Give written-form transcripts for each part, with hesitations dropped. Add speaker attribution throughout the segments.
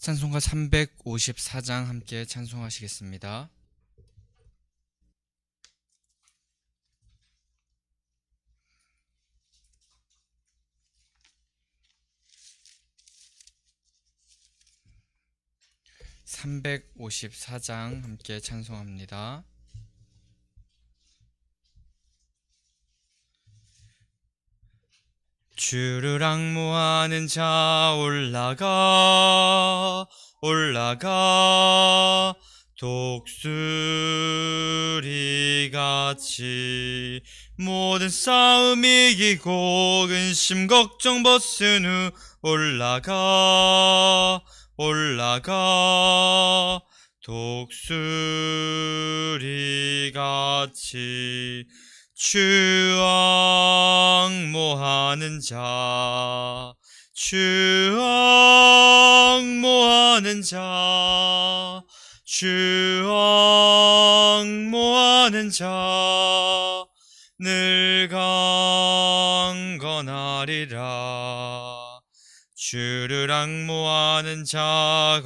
Speaker 1: 찬송가 354장 함께 찬송하시겠습니다. (354장) 함께 찬송합니다. 주를 앙모하는 자 올라가 독수리같이 모든 싸움 이기고 근심 걱정 벗은 후 올라가 독수리같이 주 앙모하는 자 늘 강건하리라. 주를 앙모하는 자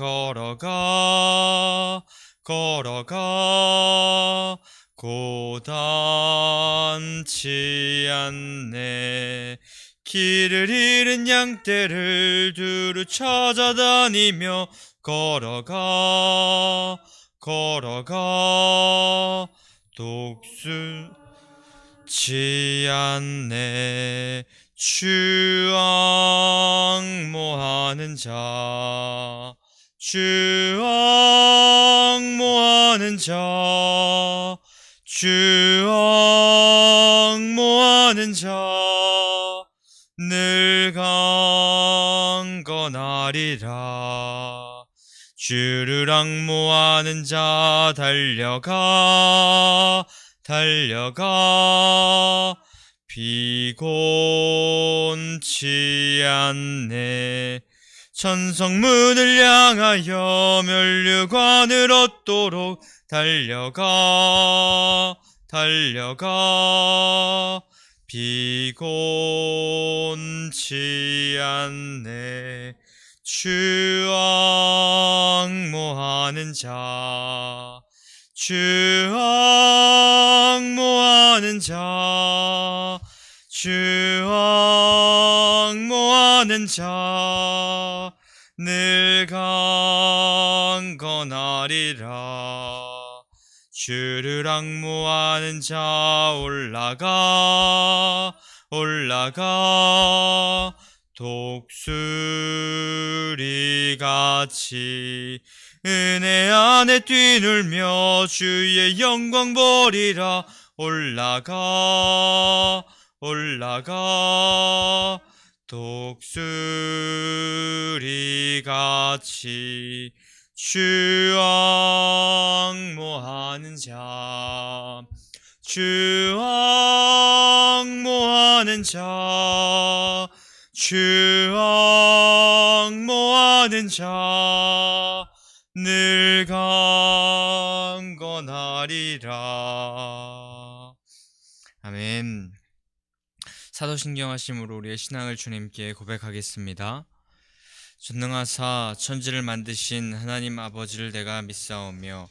Speaker 1: 걸어가 고단치 않네. 길을 잃은 양떼를 두루 찾아다니며 걸어가 독수치 않네. 주 앙모하는 자 늘 강건하리라. 주를 앙모하는 자 달려가 비곤치 않네. 천성문을 향하여 면류관을 얻도록 달려가 비곤치 않네. 주 앙모하는 자 늘 강건하리라. 주를 앙모하는 자 올라가 독수리같이 은혜 안에 뛰놀며 주의 영광 보리라. 올라가 독수리같이 주 앙모하는 자 늘 강건하리라. 아멘. 사도신경하심으로 우리의 신앙을 주님께 고백하겠습니다. 전능하사 천지를 만드신 하나님 아버지를 내가 믿사오며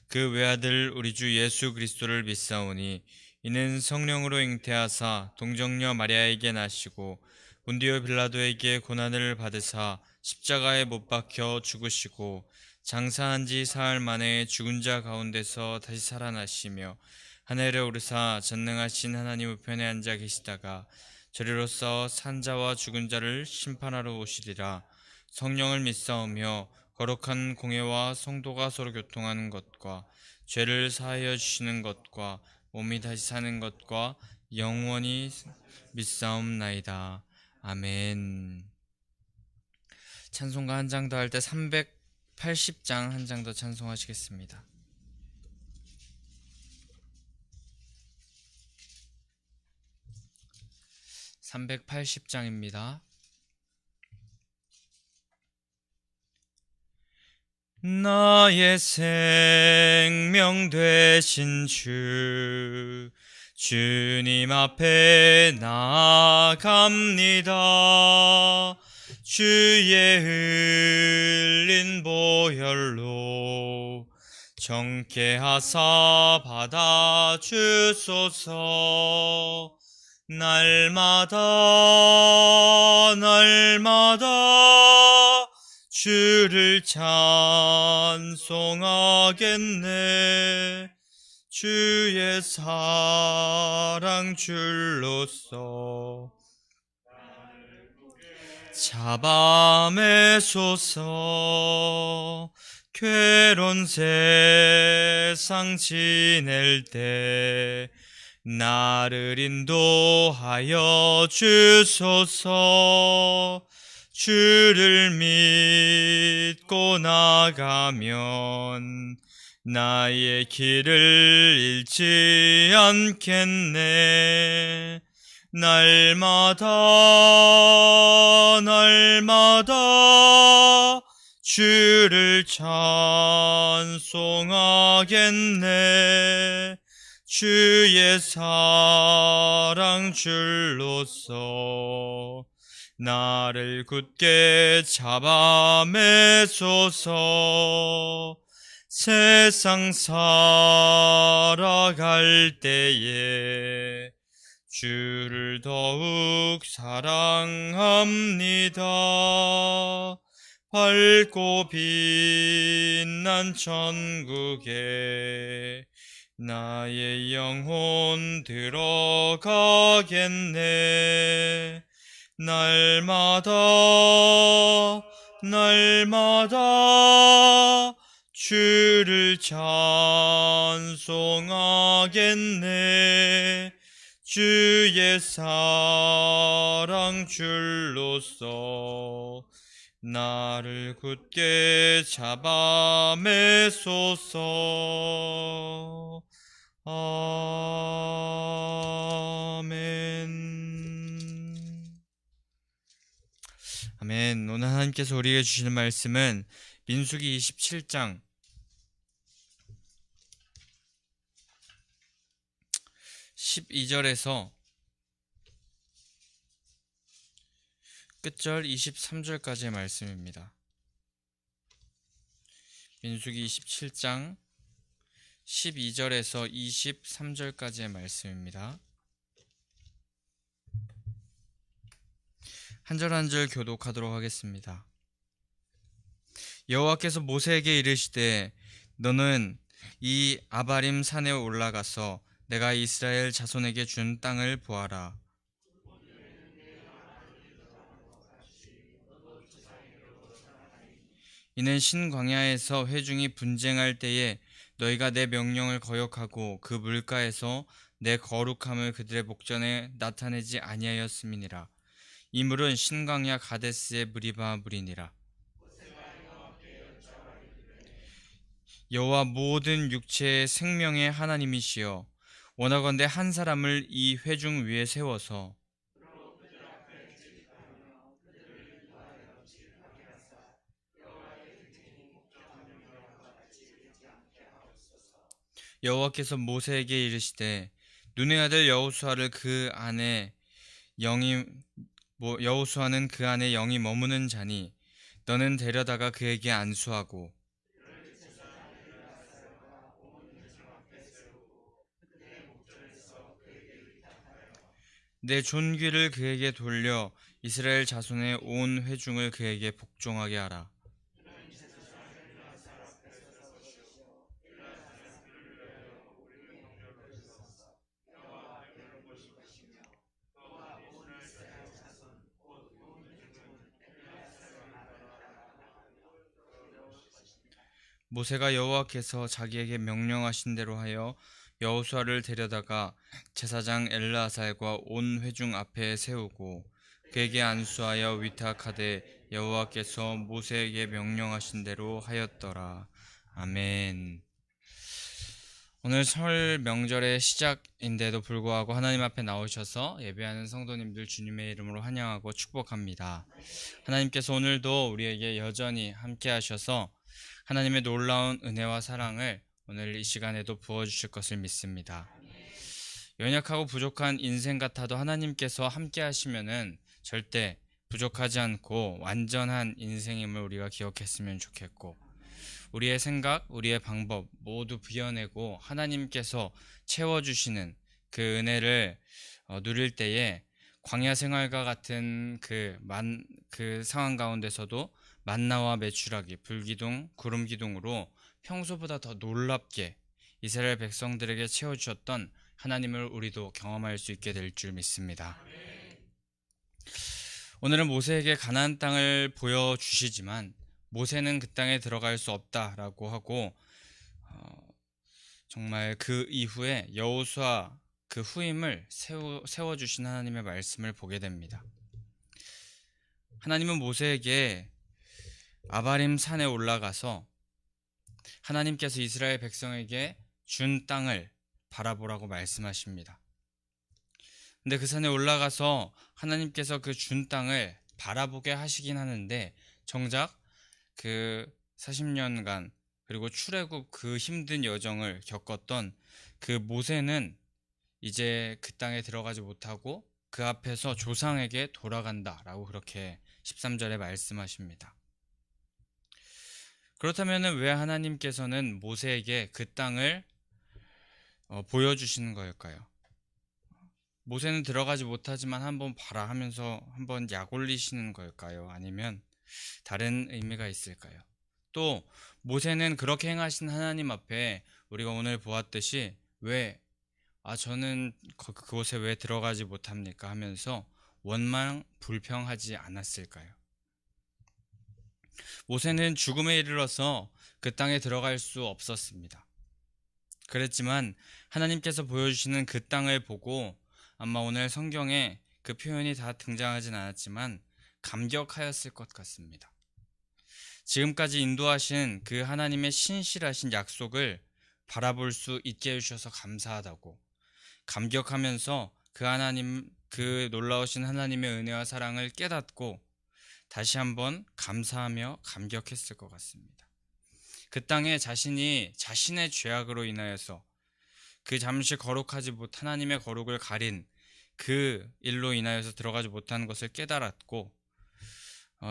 Speaker 1: 그 외아들 우리 주 예수 그리스도를 믿사오니 이는 성령으로 잉태하사 동정녀 마리아에게 나시고 본디오 빌라도에게 고난을 받으사 십자가에 못 박혀 죽으시고 장사한 지 사흘 만에 죽은 자 가운데서 다시 살아나시며 하늘에 오르사 전능하신 하나님 우편에 앉아 계시다가 저리로서 산 자와 죽은 자를 심판하러 오시리라. 성령을 믿사오며 거룩한 공회와 성도가 서로 교통하는 것과 죄를 사하여 주시는 것과 몸이 다시 사는 것과 영원히 믿사옵나이다. 아멘. 찬송가 한 장 더 할 때 380장 한 장 더 찬송하시겠습니다. (380장입니다) 나의 생명 되신 주님 앞에 나아갑니다. 주의 흘린 보혈로 정케 하사 받아주소서. 날마다 주를 찬송하겠네. 주의 사랑 줄로서 잡아매소서. 괴로운 세상 지낼 때 나를 인도하여 주소서. 주를 믿고 나가면 나의 길을 잃지 않겠네. 날마다 주를 찬송하겠네. 주의 사랑 줄로서 나를 굳게 잡아매소서. 세상 살아갈 때에 주를 더욱 사랑합니다. 밝고 빛난 천국에 나의 영혼 들어가겠네. 날마다 주를 찬송하겠네. 주의 사랑 줄로서 나를 굳게 잡아매소서. 아멘. 아멘. 오늘 하나님께서 우리에게 주시는 말씀은 민수기 27장 12절에서 끝절 23절까지의 말씀입니다. 민수기 27장 12절에서 23절까지의 말씀입니다. 한 절 한 절 교독하도록 하겠습니다. 여호와께서 모세에게 이르시되 너는 이 아바림 산에 올라가서 내가 이스라엘 자손에게 준 땅을 보아라. 이는 신광야에서 회중이 분쟁할 때에 너희가 내 명령을 거역하고 그 물가에서 내 거룩함을 그들의 목전에 나타내지 아니하였음이니라. 이 물은 신광야 가데스의 무리바 물이니라. 여호와 모든 육체의 생명의 하나님이시여, 원하건대 한 사람을 이 회중 위에 세워서 여호와께서 모세에게 이르시되 눈의 아들 여호수아를 그 안에 여호수아는 그 안에 영이 머무는 자니 너는 데려다가 그에게 안수하고 내 존귀를 그에게 돌려 이스라엘 자손의 온 회중을 그에게 복종하게 하라. 모세가 여호와께서 자기에게 명령하신 대로 하여 여호수아를 데려다가 제사장 엘르아살과 온 회중 앞에 세우고 그에게 안수하여 위탁하되 여호와께서 모세에게 명령하신 대로 하였더라. 아멘. 오늘 설 명절의 시작인데도 불구하고 하나님 앞에 나오셔서 예배하는 성도님들 주님의 이름으로 환영하고 축복합니다. 하나님께서 오늘도 우리에게 여전히 함께 하셔서 하나님의 놀라운 은혜와 사랑을 오늘 이 시간에도 부어주실 것을 믿습니다. 연약하고 부족한 인생 같아도 하나님께서 함께 하시면은 절대 부족하지 않고 완전한 인생임을 우리가 기억했으면 좋겠고, 우리의 생각, 우리의 방법 모두 비워내고 하나님께서 채워주시는 그 은혜를 누릴 때에 광야 생활과 같은 그 상황 가운데서도 만나와 메추라기, 불기둥, 구름기둥으로 평소보다 더 놀랍게 이스라엘 백성들에게 채워주셨던 하나님을 우리도 경험할 수 있게 될 줄 믿습니다. 오늘은 모세에게 가나안 땅을 보여주시지만 모세는 그 땅에 들어갈 수 없다라고 하고, 정말 그 이후에 여호수아 그 후임을 세워주신 하나님의 말씀을 보게 됩니다. 하나님은 모세에게 아바림 산에 올라가서 하나님께서 이스라엘 백성에게 준 땅을 바라보라고 말씀하십니다. 근데 그 산에 올라가서 하나님께서 그 준 땅을 바라보게 하시긴 하는데, 정작 그 40년간 그리고 출애굽 그 힘든 여정을 겪었던 그 모세는 이제 그 땅에 들어가지 못하고 그 앞에서 조상에게 돌아간다라고 그렇게 13절에 말씀하십니다. 그렇다면 왜 하나님께서는 모세에게 그 땅을 보여주시는 걸까요? 모세는 들어가지 못하지만 한번 봐라 하면서 한번 약 올리시는 걸까요? 아니면 다른 의미가 있을까요? 또 모세는 그렇게 행하신 하나님 앞에 우리가 오늘 보았듯이 저는 그곳에 왜 들어가지 못합니까? 하면서 원망 불평하지 않았을까요? 모세는 죽음에 이르러서 그 땅에 들어갈 수 없었습니다. 그랬지만 하나님께서 보여주시는 그 땅을 보고 아마 오늘 성경에 그 표현이 다 등장하진 않았지만 감격하였을 것 같습니다. 지금까지 인도하신 그 하나님의 신실하신 약속을 바라볼 수 있게 해주셔서 감사하다고 감격하면서 그 하나님, 그 놀라우신 하나님의 은혜와 사랑을 깨닫고 다시 한번 감사하며 감격했을 것 같습니다. 그 땅에 자신이 자신의 죄악으로 인하여서 그 잠시 거룩하지 못 하나님의 거룩을 가린 그 일로 인하여서 들어가지 못하는 것을 깨달았고,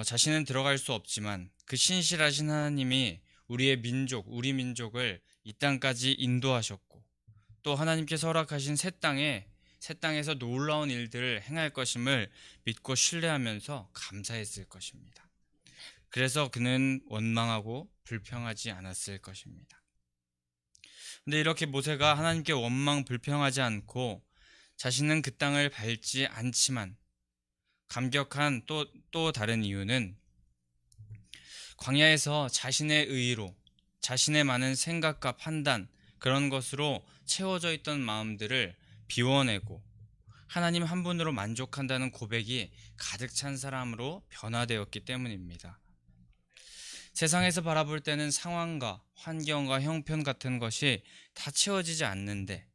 Speaker 1: 자신은 들어갈 수 없지만 그 신실하신 하나님이 우리 민족을 이 땅까지 인도하셨고, 또 하나님께서 허락하신 새 땅에서 놀라운 일들을 행할 것임을 믿고 신뢰하면서 감사했을 것입니다. 그래서 그는 원망하고 불평하지 않았을 것입니다. 근데 이렇게 모세가 하나님께 원망 불평하지 않고 자신은 그 땅을 밟지 않지만 감격한 또 다른 이유는 광야에서 자신의 의로, 자신의 많은 생각과 판단, 그런 것으로 채워져 있던 마음들을 비워내고 하나님 한 분으로 만족한다는 고백이 가득 찬 사람으로 변화되었기 때문입니다. 세상에서 바라볼 때는 상황과 환경과 형편 같은 것이 다 채워지지 않는데,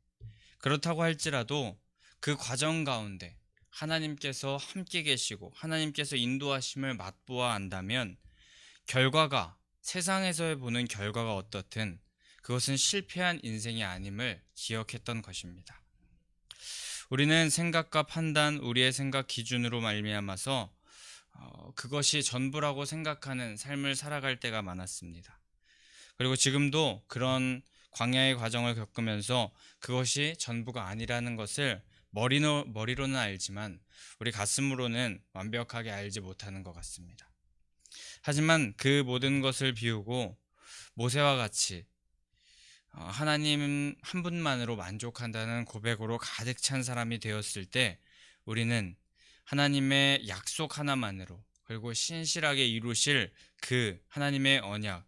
Speaker 1: 그렇다고 할지라도 그 과정 가운데 하나님께서 함께 계시고 하나님께서 인도하심을 맛보아 안다면 세상에서 보는 결과가 어떻든 그것은 실패한 인생이 아님을 기억했던 것입니다. 우리는 생각과 판단, 우리의 생각 기준으로 말미암아서 그것이 전부라고 생각하는 삶을 살아갈 때가 많았습니다. 그리고 지금도 그런 광야의 과정을 겪으면서 그것이 전부가 아니라는 것을 머리로는 알지만 우리 가슴으로는 완벽하게 알지 못하는 것 같습니다. 하지만 그 모든 것을 비우고 모세와 같이 하나님 한 분만으로 만족한다는 고백으로 가득 찬 사람이 되었을 때 우리는 하나님의 약속 하나만으로, 그리고 신실하게 이루실 그 하나님의 언약,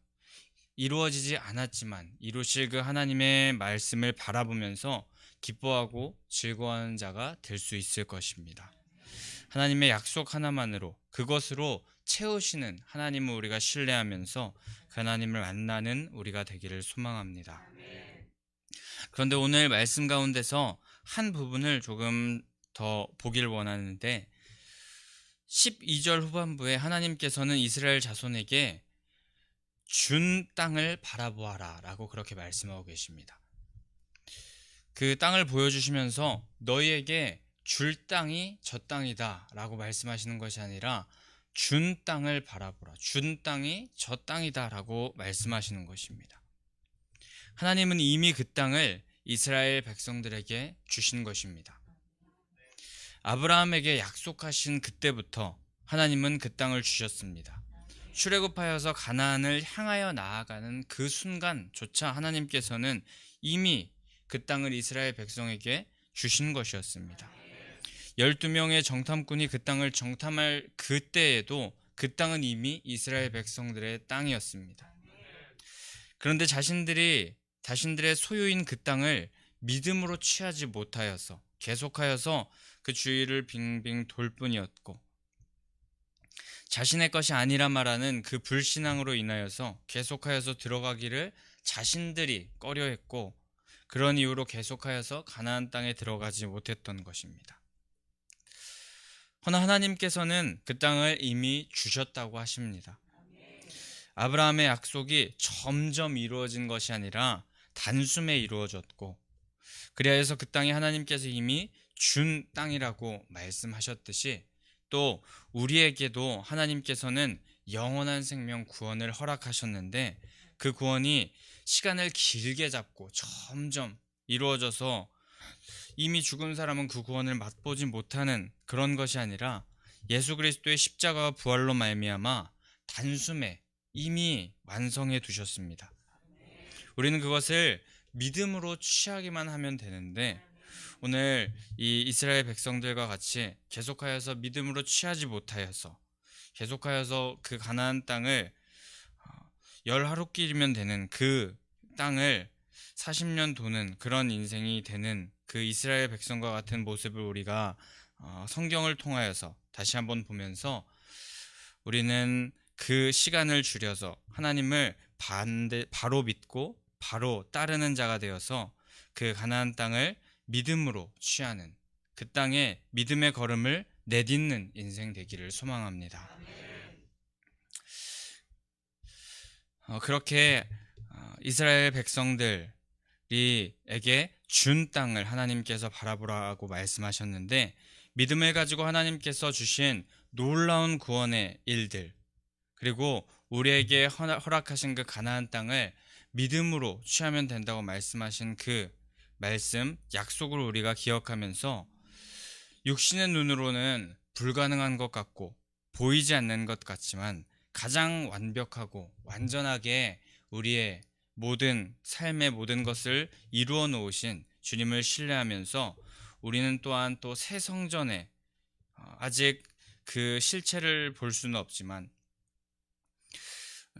Speaker 1: 이루어지지 않았지만 이루실 그 하나님의 말씀을 바라보면서 기뻐하고 즐거워하는 자가 될 수 있을 것입니다. 하나님의 약속 하나만으로, 그것으로 채우시는 하나님을 우리가 신뢰하면서 그 하나님을 만나는 우리가 되기를 소망합니다. 그런데 오늘 말씀 가운데서 한 부분을 조금 더 보길 원하는데, 12절 후반부에 하나님께서는 이스라엘 자손에게 준 땅을 바라보아라 라고 그렇게 말씀하고 계십니다. 그 땅을 보여주시면서 너희에게 줄 땅이 저 땅이다 라고 말씀하시는 것이 아니라 준 땅을 바라보라. 준 땅이 저 땅이다 라고 말씀하시는 것입니다. 하나님은 이미 그 땅을 이스라엘 백성들에게 주신 것입니다. 아브라함에게 약속하신 그때부터 하나님은 그 땅을 주셨습니다. 출애굽하여서 가나안을 향하여 나아가는 그 순간조차 하나님께서는 이미 그 땅을 이스라엘 백성에게 주신 것이었습니다. 12명의 정탐꾼이 그 땅을 정탐할 그때에도 그 땅은 이미 이스라엘 백성들의 땅이었습니다. 그런데 자신들의 소유인 그 땅을 믿음으로 취하지 못하여서 계속하여서 그 주위를 빙빙 돌 뿐이었고, 자신의 것이 아니라 말하는 그 불신앙으로 인하여서 계속하여서 들어가기를 자신들이 꺼려했고, 그런 이유로 계속하여서 가나안 땅에 들어가지 못했던 것입니다. 허나 하나님께서는 그 땅을 이미 주셨다고 하십니다. 아브라함의 약속이 점점 이루어진 것이 아니라 단숨에 이루어졌고, 그리하여서 그 땅이 하나님께서 이미 준 땅이라고 말씀하셨듯이 또 우리에게도 하나님께서는 영원한 생명 구원을 허락하셨는데, 그 구원이 시간을 길게 잡고 점점 이루어져서 이미 죽은 사람은 그 구원을 맛보지 못하는 그런 것이 아니라 예수 그리스도의 십자가와 부활로 말미암아 단숨에 이미 완성해 두셨습니다. 우리는 그것을 믿음으로 취하기만 하면 되는데, 오늘 이 이스라엘 백성들과 같이 계속하여서 믿음으로 취하지 못하여서 계속하여서 그 가나안 땅을 열 하루끼리면 되는 그 땅을 40년 도는 그런 인생이 되는 그 이스라엘 백성과 같은 모습을 우리가 성경을 통하여서 다시 한번 보면서 우리는 그 시간을 줄여서 하나님을 바로 믿고 바로 따르는 자가 되어서 그 가나안 땅을 믿음으로 취하는, 그 땅에 믿음의 걸음을 내딛는 인생 되기를 소망합니다. 그렇게 이스라엘 백성들에게 준 땅을 하나님께서 바라보라고 말씀하셨는데, 믿음을 가지고 하나님께서 주신 놀라운 구원의 일들, 그리고 우리에게 허락하신 그 가나안 땅을 믿음으로 취하면 된다고 말씀하신 그 말씀, 약속을 우리가 기억하면서 육신의 눈으로는 불가능한 것 같고 보이지 않는 것 같지만 가장 완벽하고 완전하게 우리의 모든 삶의 모든 것을 이루어 놓으신 주님을 신뢰하면서 우리는 또한 또 새 성전에 아직 그 실체를 볼 수는 없지만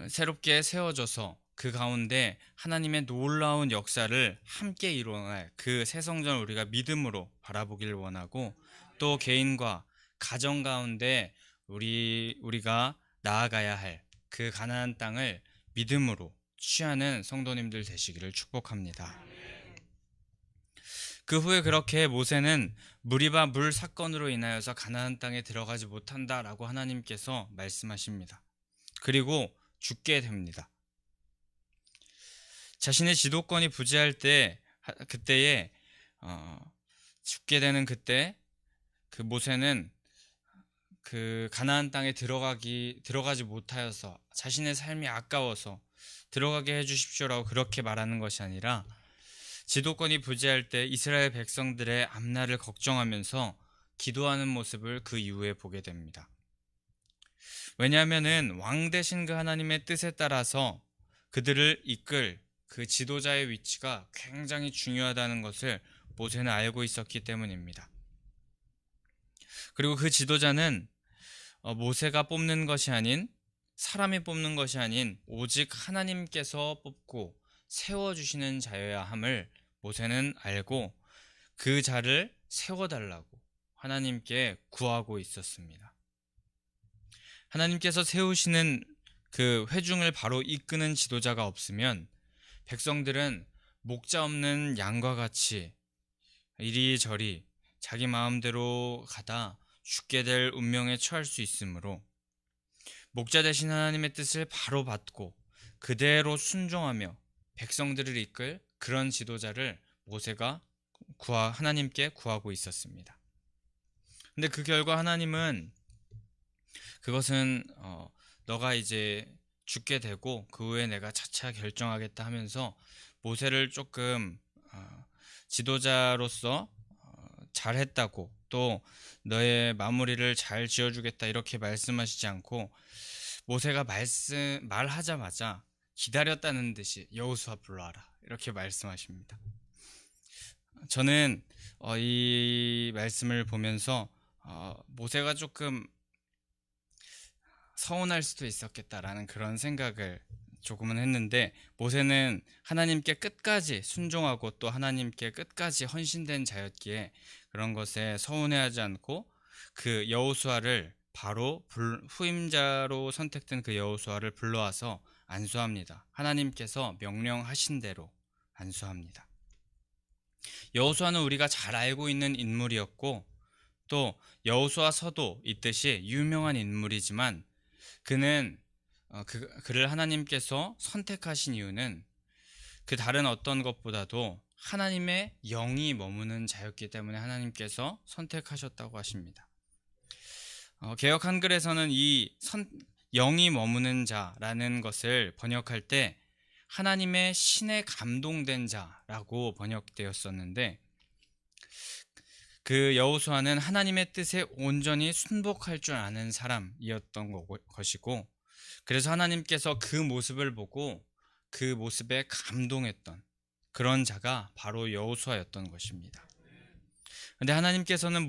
Speaker 1: 새롭게 세워져서 그 가운데 하나님의 놀라운 역사를 함께 이루어낼 그 새 성전을 우리가 믿음으로 바라보길 원하고, 또 개인과 가정 가운데 우리가 나아가야 할 그 가나안 땅을 믿음으로 취하는 성도님들 되시기를 축복합니다. 그 후에 그렇게 모세는 무리바 물 사건으로 인하여서 가나안 땅에 들어가지 못한다라고 하나님께서 말씀하십니다. 그리고 죽게 됩니다. 자신의 지도권이 부재할 때, 그때에 죽게 되는 그때 그 모세는 그 가나안 땅에 들어가지 못하여서 자신의 삶이 아까워서 들어가게 해주십시오라고 그렇게 말하는 것이 아니라, 지도권이 부재할 때 이스라엘 백성들의 앞날을 걱정하면서 기도하는 모습을 그 이후에 보게 됩니다. 왜냐하면은 왕 되신 그 하나님의 뜻에 따라서 그들을 이끌 그 지도자의 위치가 굉장히 중요하다는 것을 모세는 알고 있었기 때문입니다. 그리고 그 지도자는 모세가 뽑는 것이 아닌, 사람이 뽑는 것이 아닌 오직 하나님께서 뽑고 세워주시는 자여야 함을 모세는 알고 그 자를 세워달라고 하나님께 구하고 있었습니다. 하나님께서 세우시는 그 회중을 바로 이끄는 지도자가 없으면 백성들은 목자 없는 양과 같이 이리저리 자기 마음대로 가다 죽게 될 운명에 처할 수 있으므로, 목자 되신 하나님의 뜻을 바로 받고 그대로 순종하며 백성들을 이끌 그런 지도자를 모세가 하나님께 구하고 있었습니다. 근데 그 결과 하나님은 그것은 너가 이제 죽게 되고 그 후에 내가 차차 결정하겠다 하면서 모세를 조금 지도자로서 잘했다고, 또 너의 마무리를 잘 지어주겠다 이렇게 말씀하시지 않고, 모세가 말하자마자 기다렸다는 듯이 여호수아 불러와라 이렇게 말씀하십니다. 저는 이 말씀을 보면서 모세가 조금 서운할 수도 있었겠다라는 그런 생각을 조금은 했는데, 모세는 하나님께 끝까지 순종하고 또 하나님께 끝까지 헌신된 자였기에 그런 것에 서운해하지 않고 그 여호수아를 바로 후임자로 선택된 그 여호수아를 불러와서 안수합니다. 하나님께서 명령하신 대로 안수합니다. 여호수아는 우리가 잘 알고 있는 인물이었고, 또 여호수아서도 있듯이 유명한 인물이지만 그는 그를 하나님께서 선택하신 이유는 그 다른 어떤 것보다도 하나님의 영이 머무는 자였기 때문에 하나님께서 선택하셨다고 하십니다. 개역 한글에서는 이 영이 머무는 자라는 것을 번역할 때 하나님의 신에 감동된 자라고 번역되었었는데, 그 여호수아는 하나님의 뜻에 온전히 순복할 줄 아는 사람이었던 것이고, 그래서 하나님께서 그 모습을 보고 그 모습에 감동했던 그런 자가 바로 여호수아였던 것입니다. 그런데 하나님께서는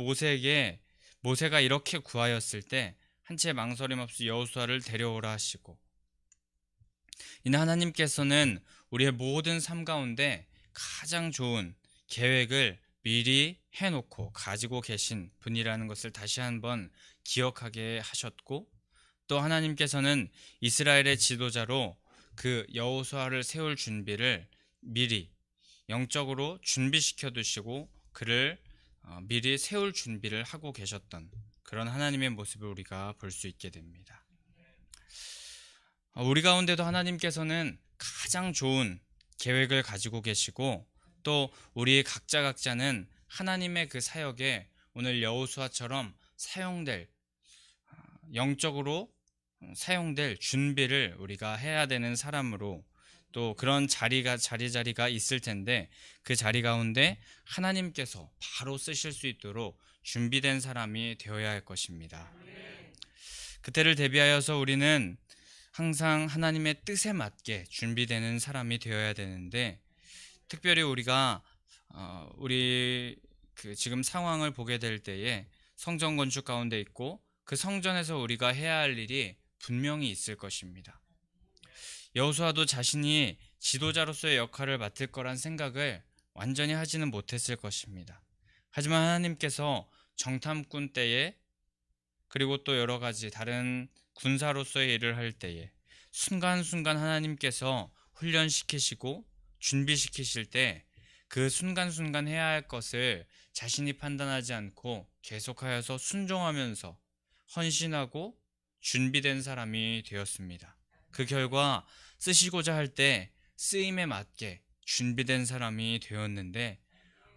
Speaker 1: 모세가 이렇게 구하였을 때 한 채 망설임 없이 여호수아를 데려오라 하시고, 이는 하나님께서는 우리의 모든 삶 가운데 가장 좋은 계획을 미리 해놓고 가지고 계신 분이라는 것을 다시 한번 기억하게 하셨고, 또 하나님께서는 이스라엘의 지도자로 그 여호수아를 세울 준비를 미리 영적으로 준비시켜 두시고 그를 미리 세울 준비를 하고 계셨던 그런 하나님의 모습을 우리가 볼 수 있게 됩니다. 우리 가운데도 하나님께서는 가장 좋은 계획을 가지고 계시고, 또 우리 각자는 하나님의 그 사역에 오늘 여호수아처럼 영적으로 사용될 준비를 우리가 해야 되는 사람으로, 또 그런 자리가 있을 텐데 그 자리 가운데 하나님께서 바로 쓰실 수 있도록 준비된 사람이 되어야 할 것입니다. 그때를 대비하여서 우리는 항상 하나님의 뜻에 맞게 준비되는 사람이 되어야 되는데, 특별히 우리가 우리 지금 상황을 보게 될 때에 성전 건축 가운데 있고 그 성전에서 우리가 해야 할 일이 분명히 있을 것입니다. 여호수아도 자신이 지도자로서의 역할을 맡을 거란 생각을 완전히 하지는 못했을 것입니다. 하지만 하나님께서 정탐꾼 때에, 그리고 또 여러 가지 다른 군사로서의 일을 할 때에 순간순간 하나님께서 훈련시키시고 준비시키실 때 그 순간순간 해야 할 것을 자신이 판단하지 않고 계속하여서 순종하면서 헌신하고 준비된 사람이 되었습니다. 그 결과 쓰시고자 할 때 쓰임에 맞게 준비된 사람이 되었는데,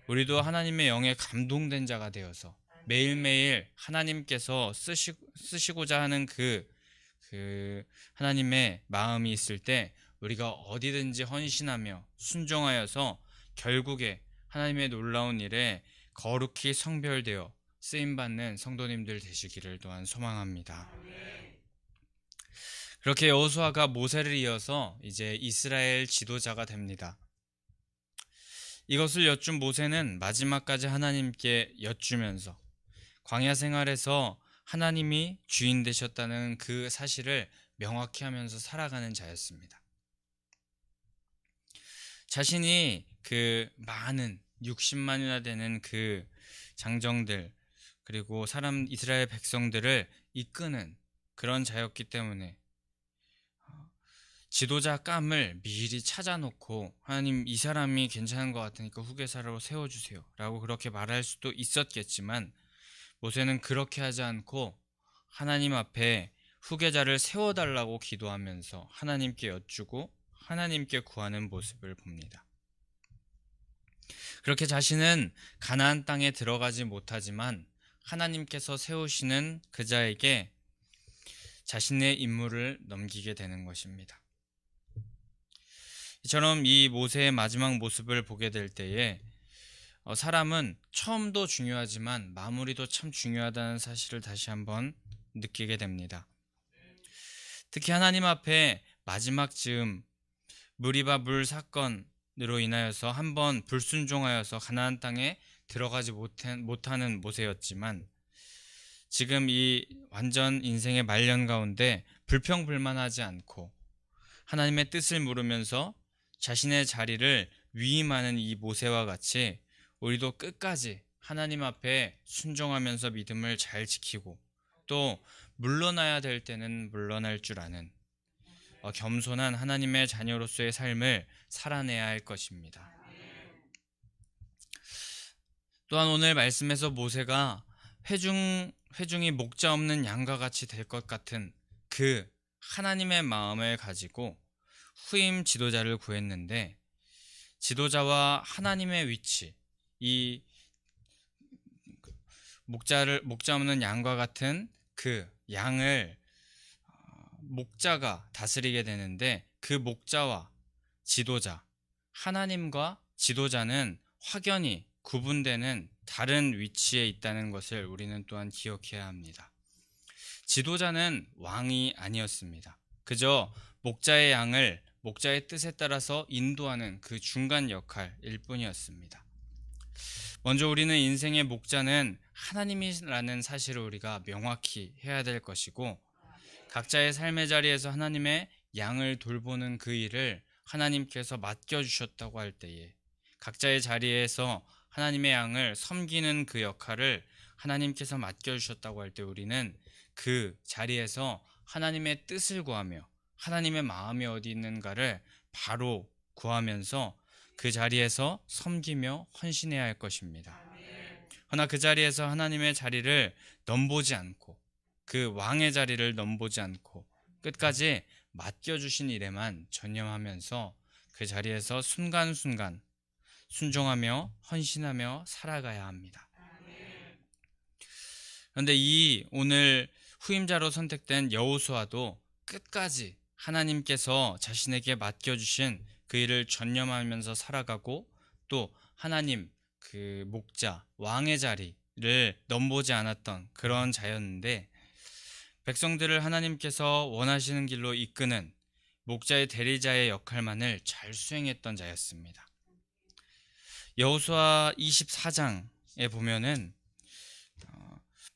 Speaker 1: 우리도 하나님의 영에 감동된 자가 되어서 매일매일 하나님께서 쓰시고자 하는 그 하나님의 마음이 있을 때 우리가 어디든지 헌신하며 순종하여서 결국에 하나님의 놀라운 일에 거룩히 성별되어 쓰임받는 성도님들 되시기를 또한 소망합니다. 그렇게 여호수아가 모세를 이어서 이제 이스라엘 지도자가 됩니다. 이것을 여쭌 모세는 마지막까지 하나님께 여쭈면서 광야 생활에서 하나님이 주인 되셨다는 그 사실을 명확히 하면서 살아가는 자였습니다. 자신이 그 많은 60만이나 되는 그 장정들, 그리고 이스라엘 백성들을 이끄는 그런 자였기 때문에 지도자감을 미리 찾아놓고, 하나님 이 사람이 괜찮은 것 같으니까 후계자로 세워주세요 라고 그렇게 말할 수도 있었겠지만, 모세는 그렇게 하지 않고 하나님 앞에 후계자를 세워달라고 기도하면서 하나님께 여쭈고 하나님께 구하는 모습을 봅니다. 그렇게 자신은 가나안 땅에 들어가지 못하지만 하나님께서 세우시는 그 자에게 자신의 임무를 넘기게 되는 것입니다. 이처럼 이 모세의 마지막 모습을 보게 될 때에 사람은 처음도 중요하지만 마무리도 참 중요하다는 사실을 다시 한번 느끼게 됩니다. 특히 하나님 앞에 마지막 즈음 무리바 물 사건으로 인하여서 한번 불순종하여서 가나안 땅에 들어가지 못하는 모세였지만 지금 이 완전 인생의 말년 가운데 불평불만하지 않고 하나님의 뜻을 물으면서 자신의 자리를 위임하는 이 모세와 같이 우리도 끝까지 하나님 앞에 순종하면서 믿음을 잘 지키고 또 물러나야 될 때는 물러날 줄 아는 겸손한 하나님의 자녀로서의 삶을 살아내야 할 것입니다. 또한 오늘 말씀에서 모세가 회중이 목자 없는 양과 같이 될 것 같은 그 하나님의 마음을 가지고 후임 지도자를 구했는데 지도자와 하나님의 위치, 이 목자 없는 양과 같은 그 양을 목자가 다스리게 되는데 그 목자와 지도자, 하나님과 지도자는 확연히 구분되는 다른 위치에 있다는 것을 우리는 또한 기억해야 합니다. 지도자는 왕이 아니었습니다. 그저 목자의 양을 목자의 뜻에 따라서 인도하는 그 중간 역할일 뿐이었습니다. 먼저 우리는 인생의 목자는 하나님이라는 사실을 우리가 명확히 해야 될 것이고 각자의 삶의 자리에서 하나님의 양을 돌보는 그 일을 하나님께서 맡겨주셨다고 할 때에 각자의 자리에서 하나님의 양을 섬기는 그 역할을 하나님께서 맡겨주셨다고 할 때 우리는 그 자리에서 하나님의 뜻을 구하며 하나님의 마음이 어디 있는가를 바로 구하면서 그 자리에서 섬기며 헌신해야 할 것입니다. 그러나 그 자리에서 하나님의 자리를 넘보지 않고 그 왕의 자리를 넘보지 않고 끝까지 맡겨주신 일에만 전념하면서 그 자리에서 순간순간 순종하며 헌신하며 살아가야 합니다. 그런데 이 오늘 후임자로 선택된 여호수아도 끝까지 하나님께서 자신에게 맡겨주신 그 일을 전념하면서 살아가고 또 하나님 그 목자 왕의 자리를 넘보지 않았던 그런 자였는데 백성들을 하나님께서 원하시는 길로 이끄는 목자의 대리자의 역할만을 잘 수행했던 자였습니다. 여호수아 24장에 보면은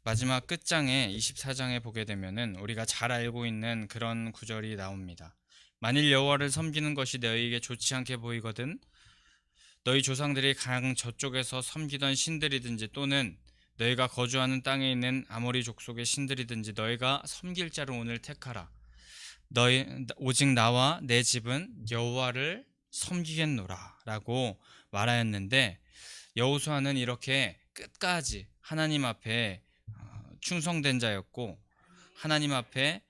Speaker 1: 마지막 끝장에 24장에 보게 되면은 우리가 잘 알고 있는 그런 구절이 나옵니다. 만일 여호와를 섬기는 것이 너희에게 좋지 않게 보이거든 너희 조상들이 강 저쪽에서 섬기던 신들이든지 또는 너희가 거주하는 땅에 있는 아모리 족속의 신들이든지 너희가 섬길 자를 오늘 택하라. 오직 나와 내 집은 여호와를 섬기겠노라 라고 말하였는데 여호수아는 이렇게 끝까지 하나님 앞에 충성된 자였고 하나님 앞에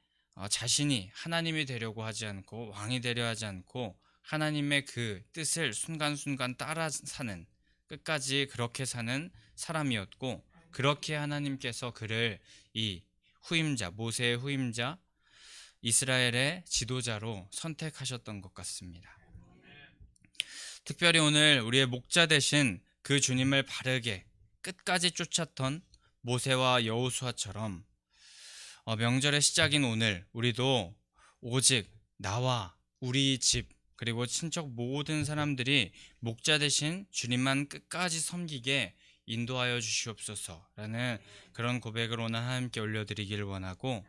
Speaker 1: 자신이 하나님이 되려고 하지 않고 왕이 되려 하지 않고 하나님의 그 뜻을 순간순간 따라 사는 끝까지 그렇게 사는 사람이었고 그렇게 하나님께서 그를 이 후임자 모세의 후임자 이스라엘의 지도자로 선택하셨던 것 같습니다. 특별히 오늘 우리의 목자 되신 그 주님을 바르게 끝까지 쫓았던 모세와 여호수아처럼 명절의 시작인 오늘 우리도 오직 나와 우리 집 그리고 친척 모든 사람들이 목자 되신 주님만 끝까지 섬기게 인도하여 주시옵소서라는 그런 고백을 오늘 하나님께 올려드리기를 원하고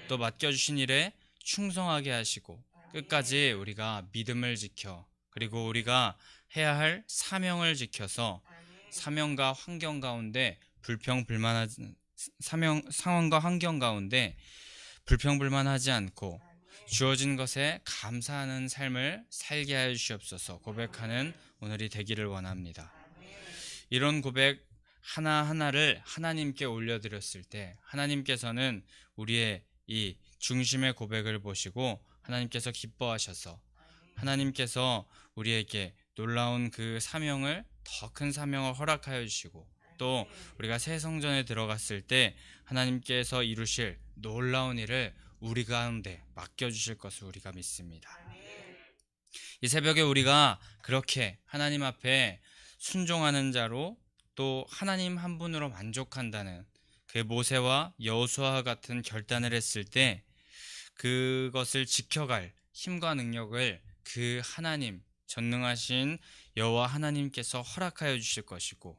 Speaker 1: 또 맡겨주신 일에 충성하게 하시고 끝까지 우리가 믿음을 지켜 그리고 우리가 해야 할 사명을 지켜서 사명과 환경 가운데 상황과 환경 가운데 불평불만하지 않고 주어진 것에 감사하는 삶을 살게 하여 주시옵소서 고백하는 오늘이 되기를 원합니다. 이런 고백 하나하나를 하나님께 올려드렸을 때 하나님께서는 우리의 이 중심의 고백을 보시고 하나님께서 기뻐하셔서 하나님께서 우리에게 놀라운 그 사명을 더 큰 사명을 허락하여 주시고 또 우리가 새 성전에 들어갔을 때 하나님께서 이루실 놀라운 일을 우리 가운데 맡겨주실 것을 우리가 믿습니다. 이 새벽에 우리가 그렇게 하나님 앞에 순종하는 자로 또 하나님 한 분으로 만족한다는 그 모세와 여호수아와 같은 결단을 했을 때 그것을 지켜갈 힘과 능력을 그 하나님 전능하신 여호와 하나님께서 허락하여 주실 것이고,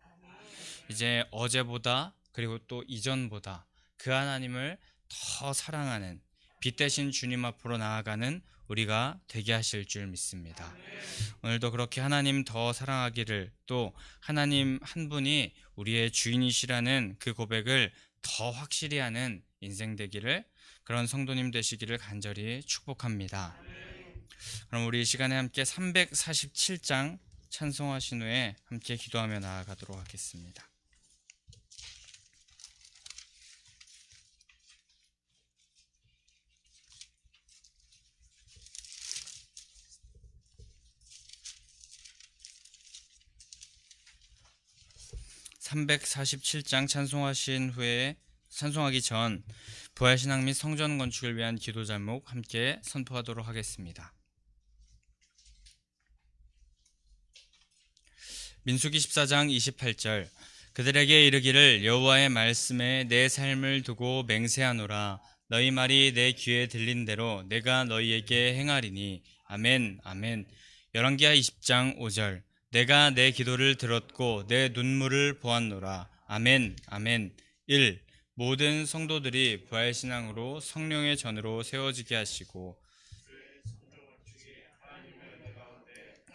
Speaker 1: 이제 어제보다 그리고 또 이전보다 그 하나님을 더 사랑하는 빛 대신 주님 앞으로 나아가는 우리가 되게 하실 줄 믿습니다. 오늘도 그렇게 하나님 더 사랑하기를, 또 하나님 한 분이 우리의 주인이시라는 그 고백을 더 확실히 하는 인생 되기를, 그런 성도님 되시기를 간절히 축복합니다. 그럼 우리 이 시간에 함께 347장 찬송하신 후에 함께 기도하며 나아가도록 하겠습니다. 347장 찬송하신 후에 찬송하기 전 부활신앙 및 성전 건축을 위한 기도 제목 함께 선포하도록 하겠습니다. 민수기 14장 28절 그들에게 이르기를 여호와의 말씀에 내 삶을 두고 맹세하노라. 너희 말이 내 귀에 들린 대로 내가 너희에게 행하리니. 아멘 아멘. 열왕기하 20장 5절 내가 내 기도를 들었고 내 눈물을 보았노라. 아멘 아멘. 1. 모든 성도들이 부활신앙으로 성령의 전으로 세워지게 하시고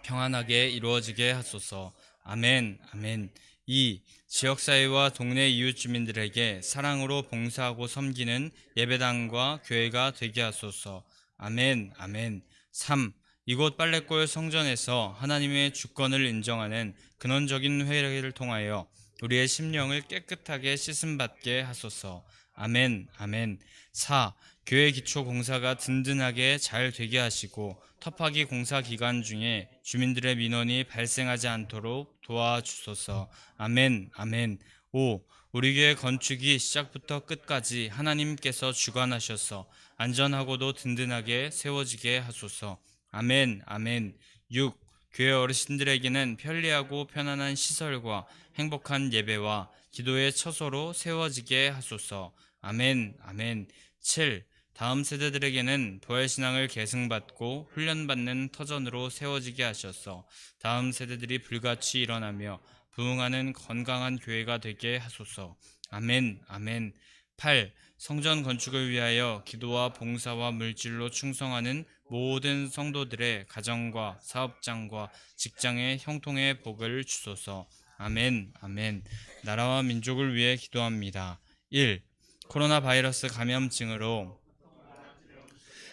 Speaker 1: 평안하게 이루어지게 하소서. 아멘 아멘. 2. 지역사회와 동네 이웃 주민들에게 사랑으로 봉사하고 섬기는 예배당과 교회가 되게 하소서. 아멘 아멘. 3. 이곳 빨래골 성전에서 하나님의 주권을 인정하는 근원적인 회개를 통하여 우리의 심령을 깨끗하게 씻음받게 하소서. 아멘 아멘. 4. 교회 기초 공사가 든든하게 잘 되게 하시고 터파기 공사 기간 중에 주민들의 민원이 발생하지 않도록 도와주소서. 아멘 아멘. 5. 우리 교회 건축이 시작부터 끝까지 하나님께서 주관하셔서 안전하고도 든든하게 세워지게 하소서. 아멘 아멘. 6. 교회 어르신들에게는 편리하고 편안한 시설과 행복한 예배와 기도의 처소로 세워지게 하소서. 아멘 아멘. 7. 다음 세대들에게는 부활신앙을 계승받고 훈련받는 터전으로 세워지게 하셔서 다음 세대들이 불같이 일어나며 부흥하는 건강한 교회가 되게 하소서. 아멘 아멘. 8. 성전 건축을 위하여 기도와 봉사와 물질로 충성하는 모든 성도들의 가정과 사업장과 직장의 형통의 복을 주소서. 아멘 아멘. 나라와 민족을 위해 기도합니다. 1. 코로나 바이러스 감염증으로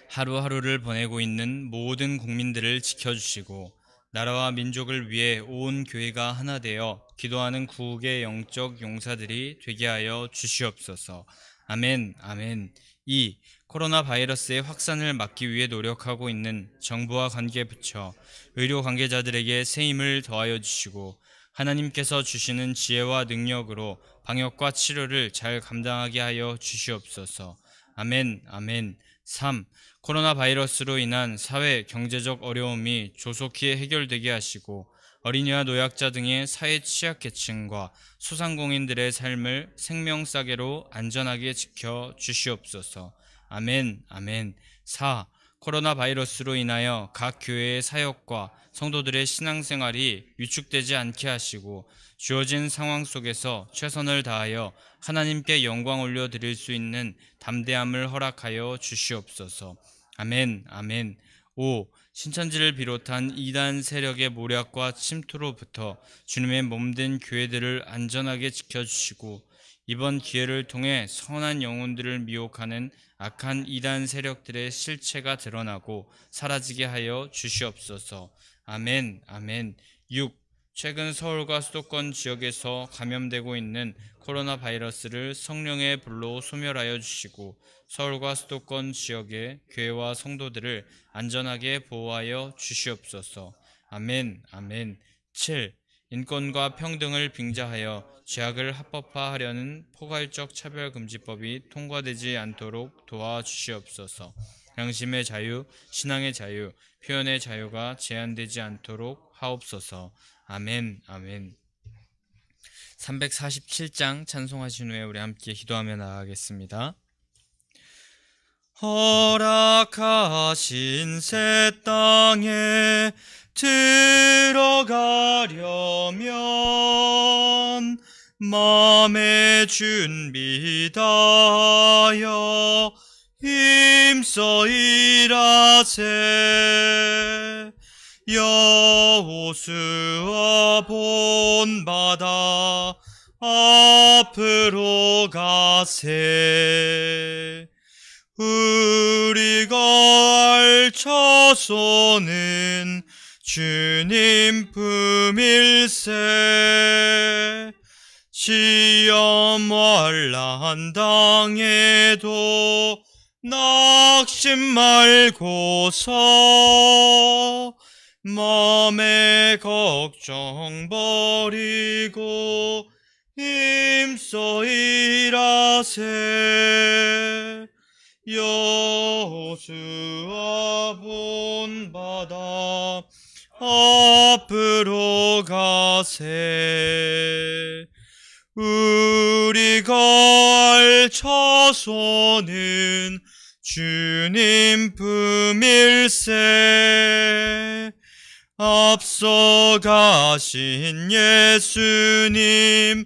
Speaker 1: 하루하루를 보내고 있는 모든 국민들을 지켜주시고 나라와 민족을 위해 온 교회가 하나 되어 기도하는 구국의 영적 용사들이 되게 하여 주시옵소서. 아멘 아멘. 2. 코로나 바이러스의 확산을 막기 위해 노력하고 있는 정부와 관계부처, 의료 관계자들에게 새 힘을 더하여 주시고 하나님께서 주시는 지혜와 능력으로 방역과 치료를 잘 감당하게 하여 주시옵소서. 아멘 아멘. 3. 코로나 바이러스로 인한 사회 경제적 어려움이 조속히 해결되게 하시고 어린이와 노약자 등의 사회 취약계층과 소상공인들의 삶을 생명싸개로 안전하게 지켜 주시옵소서. 아멘 아멘. 4. 코로나 바이러스로 인하여 각 교회의 사역과 성도들의 신앙생활이 위축되지 않게 하시고 주어진 상황 속에서 최선을 다하여 하나님께 영광 올려드릴 수 있는 담대함을 허락하여 주시옵소서. 아멘 아멘. 5. 신천지를 비롯한 이단 세력의 모략과 침투로부터 주님의 몸된 교회들을 안전하게 지켜주시고 이번 기회를 통해 선한 영혼들을 미혹하는 악한 이단 세력들의 실체가 드러나고 사라지게 하여 주시옵소서. 아멘 아멘. 6. 최근 서울과 수도권 지역에서 감염되고 있는 코로나 바이러스를 성령의 불로 소멸하여 주시고 서울과 수도권 지역의 교회와 성도들을 안전하게 보호하여 주시옵소서. 아멘 아멘. 7. 인권과 평등을 빙자하여 죄악을 합법화하려는 포괄적 차별금지법이 통과되지 않도록 도와주시옵소서. 양심의 자유, 신앙의 자유, 표현의 자유가 제한되지 않도록 하옵소서. 아멘, 아멘. 347장 찬송하신 후에 우리 함께 기도하며 나아가겠습니다. 허락하신 새 땅에 들어가려면 마음의 준비 다하여 힘써 일하세. 여호수아 본받아 앞으로 가세. 우리가 알 처소는 주님 품일세. 시험 환난 당해도 낙심 말고서 마음의 걱정 버리고 힘써 일하세. 여호수아 본받아 앞으로 가세. 우리가 알 처소는 주님 품일세. 앞서 가신 예수님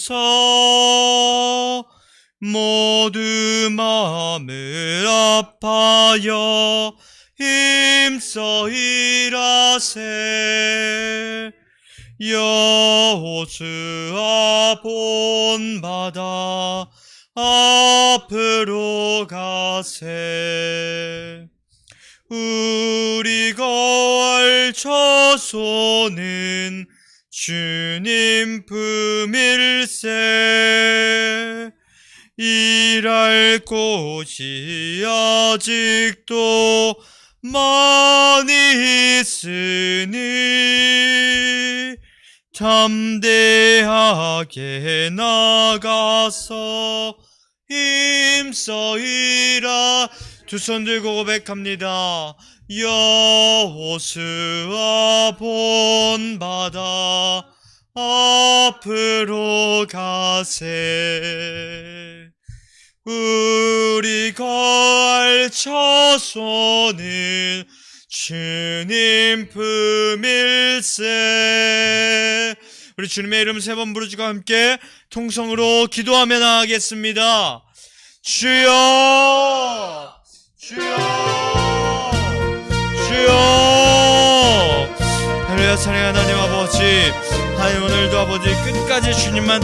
Speaker 1: 바라보면서 모두 마음을 아파여 힘써 일하세. 여호수아 본받아 앞으로 가세. 우리가 알 처소는 주님 품일세. 일할 곳이 아직도 많이 있으니 담대하게 나가서 힘써 일하. 두 손 들고 고백합니다. 여호수아 본받아 앞으로 가세. 우리가 알 처소는 주님 품일세. 우리 주님의 이름 세 번 부르짖고 함께 통성으로 기도하며 나가겠습니다. 주여, 주여, 주여. 할렐루야. 사랑하는 하나님 아버지, 하나님 오늘도 아버지 끝까지 주님만